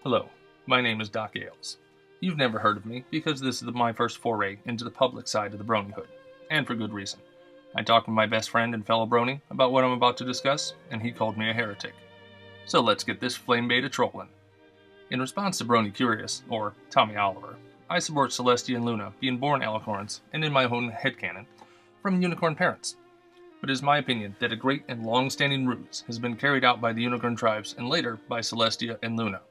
Hello, my name is Doc Ailes. You've never heard of me because this is my first foray into the public side of the bronyhood, and for good reason. I talked with my best friend and fellow brony about what I'm about to discuss, and he called me a heretic. So let's get this flame bait a-trollin'. In response to Brony Curious, or Tommy Oliver, I support Celestia and Luna being born alicorns, and in my own headcanon, from unicorn parents. But it is my opinion that a great and long-standing ruse has been carried out by the unicorn tribes and later by Celestia and Luna,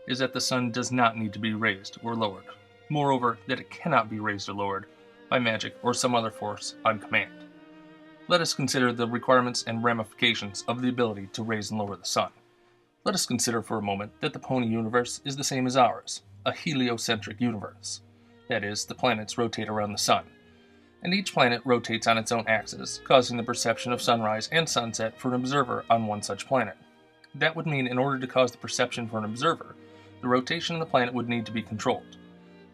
is that the sun does not need to be raised or lowered. Moreover, that it cannot be raised or lowered by magic or some other force on command. Let us consider the requirements and ramifications of the ability to raise and lower the sun. Let us consider for a moment that the pony universe is the same as ours, a heliocentric universe. That is, the planets rotate around the sun, and each planet rotates on its own axis, causing the perception of sunrise and sunset for an observer on one such planet. That would mean in order to cause the perception for an observer, the rotation of the planet would need to be controlled.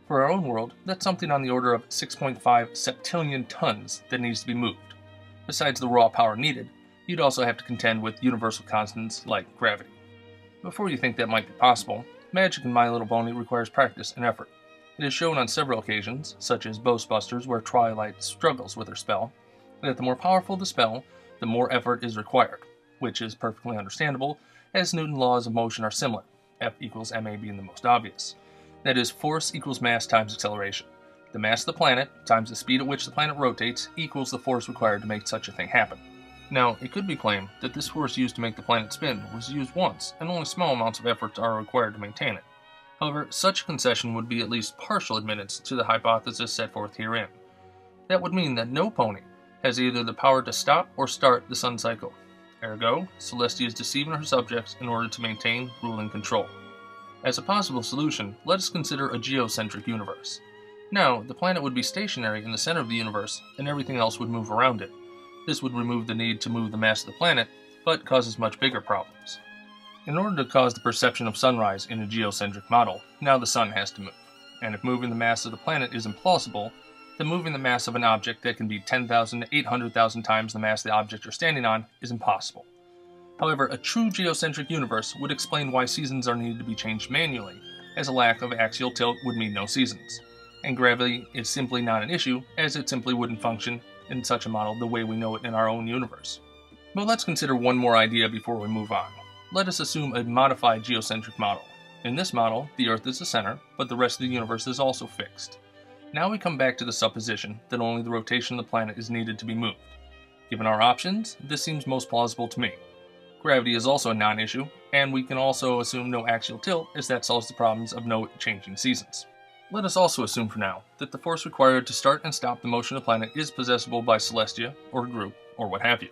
For our own world, that's something on the order of 6.5 septillion tons that needs to be moved. Besides the raw power needed, you'd also have to contend with universal constants like gravity. Before you think that might be possible, magic in My Little Pony requires practice and effort. It is shown on several occasions, such as Ghostbusters where Twilight struggles with her spell, that the more powerful the spell, the more effort is required, which is perfectly understandable, as Newton's laws of motion are similar, F equals ma being the most obvious. That is, force equals mass times acceleration. The mass of the planet times the speed at which the planet rotates equals the force required to make such a thing happen. Now, it could be claimed that this force used to make the planet spin was used once, and only small amounts of effort are required to maintain it. However, such a concession would be at least partial admittance to the hypothesis set forth herein. That would mean that no pony has either the power to stop or start the sun cycle. Ergo, Celestia is deceiving her subjects in order to maintain rule and control. As a possible solution, let us consider a geocentric universe. Now, the planet would be stationary in the center of the universe, and everything else would move around it. This would remove the need to move the mass of the planet, but causes much bigger problems. In order to cause the perception of sunrise in a geocentric model, now the sun has to move. And if moving the mass of the planet is implausible, then moving the mass of an object that can be 10,000 to 800,000 times the mass of the object you're standing on is impossible. However, a true geocentric universe would explain why seasons are needed to be changed manually, as a lack of axial tilt would mean no seasons. And gravity is simply not an issue, as it simply wouldn't function in such a model the way we know it in our own universe. But let's consider one more idea before we move on. Let us assume a modified geocentric model. In this model, the Earth is the center, but the rest of the universe is also fixed. Now we come back to the supposition that only the rotation of the planet is needed to be moved. Given our options, this seems most plausible to me. Gravity is also a non-issue, and we can also assume no axial tilt, as that solves the problems of no changing seasons. Let us also assume for now that the force required to start and stop the motion of the planet is possessible by Celestia, or a group, or what have you.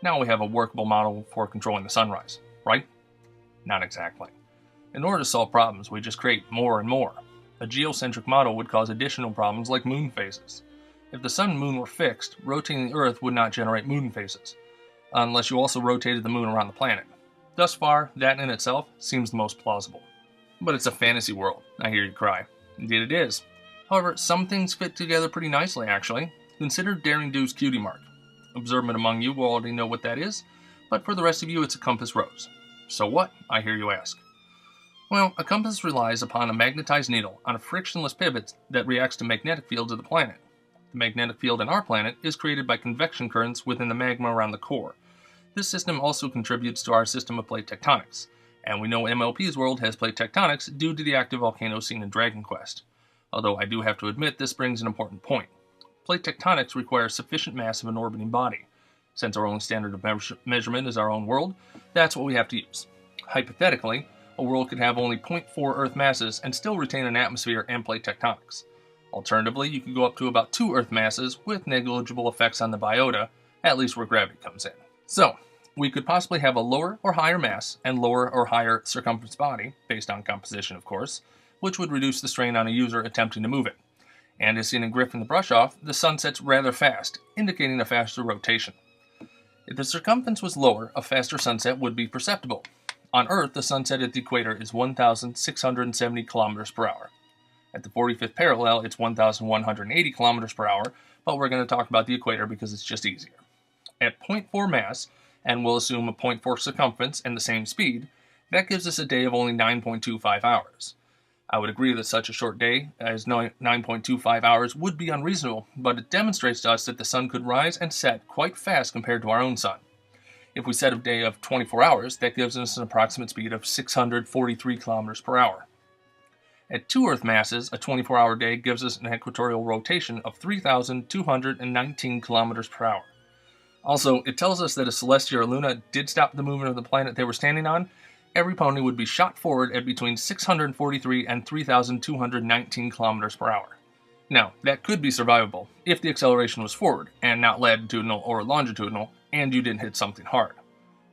Now we have a workable model for controlling the sunrise, right? Not exactly. In order to solve problems, we just create more and more. A geocentric model would cause additional problems like moon phases. If the sun and moon were fixed, rotating the Earth would not generate moon phases, unless you also rotated the moon around the planet. Thus far, that in itself seems the most plausible. But it's a fantasy world, I hear you cry. Indeed it is. However, some things fit together pretty nicely, actually. Consider Daring Do's cutie mark. Observant among you will already know what that is, but for the rest of you it's a compass rose. So what, I hear you ask? Well, a compass relies upon a magnetized needle on a frictionless pivot that reacts to magnetic fields of the planet. The magnetic field in our planet is created by convection currents within the magma around the core. This system also contributes to our system of plate tectonics, and we know MLP's world has plate tectonics due to the active volcano seen in Dragon Quest. Although I do have to admit this brings an important point. Plate tectonics requires sufficient mass of an orbiting body. Since our only standard of measurement is our own world, that's what we have to use. Hypothetically, a world could have only 0.4 Earth masses and still retain an atmosphere and plate tectonics. Alternatively, you could go up to about 2 Earth masses with negligible effects on the biota, at least where gravity comes in. So, we could possibly have a lower or higher mass and lower or higher circumference body, based on composition of course, which would reduce the strain on a user attempting to move it. And as seen in Griff and the Brush-Off, the sun sets rather fast, indicating a faster rotation. If the circumference was lower, a faster sunset would be perceptible. On Earth, the sunset at the equator is 1,670 kilometers per hour. At the 45th parallel, it's 1,180 kilometers per hour, but we're going to talk about the equator because it's just easier. At 0.4 mass, and we'll assume a 0.4 circumference and the same speed, That gives us a day of only 9.25 hours. I would agree that such a short day as 9.25 hours would be unreasonable, but it demonstrates to us that the sun could rise and set quite fast compared to our own sun. If we set a day of 24 hours, that gives us an approximate speed of 643 kilometers per hour. At 2 Earth masses, a 24-hour day gives us an equatorial rotation of 3,219 kilometers per hour. Also, it tells us that if Celestia or Luna did stop the movement of the planet they were standing on, every pony would be shot forward at between 643 and 3,219 kilometers per hour. Now, that could be survivable if the acceleration was forward and not latitudinal or longitudinal, and you didn't hit something hard.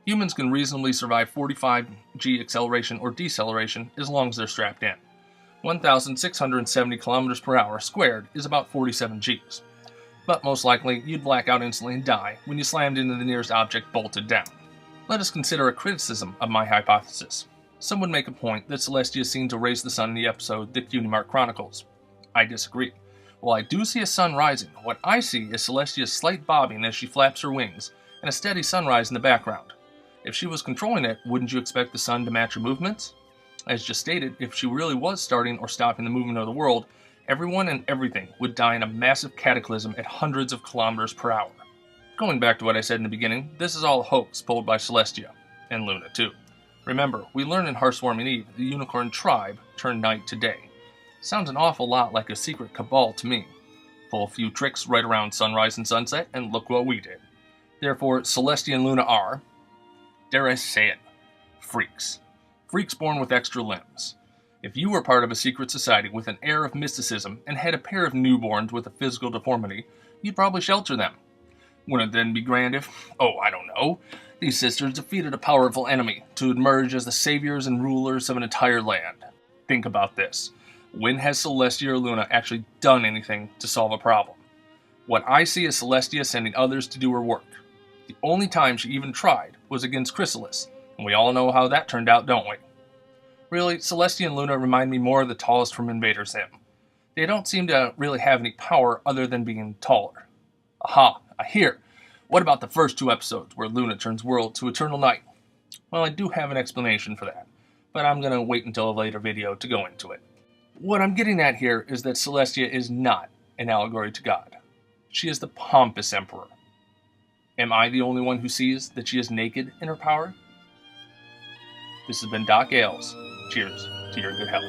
Humans can reasonably survive 45 g acceleration or deceleration as long as they're strapped in. 1,670 kilometers per hour squared is about 47 Gs. But most likely, you'd black out instantly and die when you slammed into the nearest object bolted down. Let us consider a criticism of my hypothesis. Some would make a point that Celestia is seen to raise the sun in the episode The Cutie Mark Chronicles. I disagree. While I do see a sun rising, what I see is Celestia's slight bobbing as she flaps her wings, and a steady sunrise in the background. If she was controlling it, wouldn't you expect the sun to match her movements? As just stated, if she really was starting or stopping the movement of the world, everyone and everything would die in a massive cataclysm at hundreds of kilometers per hour. Going back to what I said in the beginning, this is all a hoax pulled by Celestia, and Luna too. Remember, we learned in Hearthswarming Eve the unicorn tribe turned night to day. Sounds an awful lot like a secret cabal to me. Pull a few tricks right around sunrise and sunset, and look what we did. Therefore, Celestia and Luna are, dare I say it, freaks. Freaks born with extra limbs. If you were part of a secret society with an air of mysticism and had a pair of newborns with a physical deformity, you'd probably shelter them. Wouldn't it then be grand if, I don't know, these sisters defeated a powerful enemy to emerge as the saviors and rulers of an entire land? Think about this. When has Celestia or Luna actually done anything to solve a problem? What I see is Celestia sending others to do her work. The only time she even tried was against Chrysalis, and we all know how that turned out, don't we? Really, Celestia and Luna remind me more of the tallest from Invader Zim. They don't seem to really have any power other than being taller. Aha, I hear. What about the first 2 episodes where Luna turns world to eternal night? Well, I do have an explanation for that, but I'm going to wait until a later video to go into it. What I'm getting at here is that Celestia is not an allegory to God. She is the pompous emperor. Am I the only one who sees that she is naked in her power? This has been Doc Ailes. Cheers to your good health.